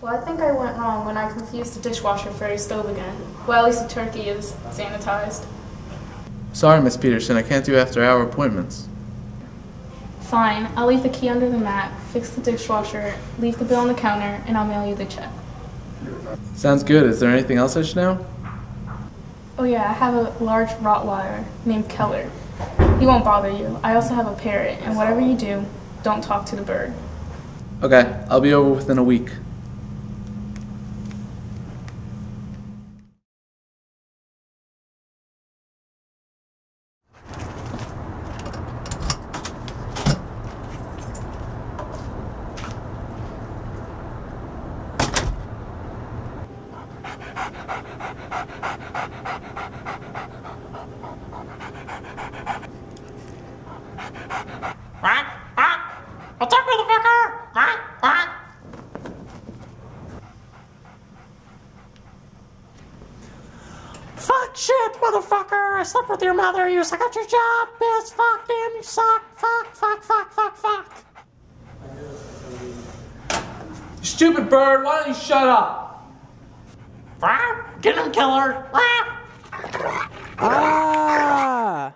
Well, I think I went wrong when I confused the dishwasher for a stove again. Well, at least the turkey is sanitized. Sorry, Miss Peterson, I can't do after-hour appointments. Fine, I'll leave the key under the mat, fix the dishwasher, leave the bill on the counter, and I'll mail you the check. Sounds good. Is there anything else I should know? Oh yeah, I have a large Rottweiler named Keller. He won't bother you. I also have a parrot, and whatever you do, don't talk to the bird. Okay, I'll be over within a week. What's up, motherfucker? Fuck shit, motherfucker! I slept with your mother, you suck at your job, bitch, fuck, damn, you suck, fuck. You stupid bird, why don't you shut up? Get him, killer! Ah!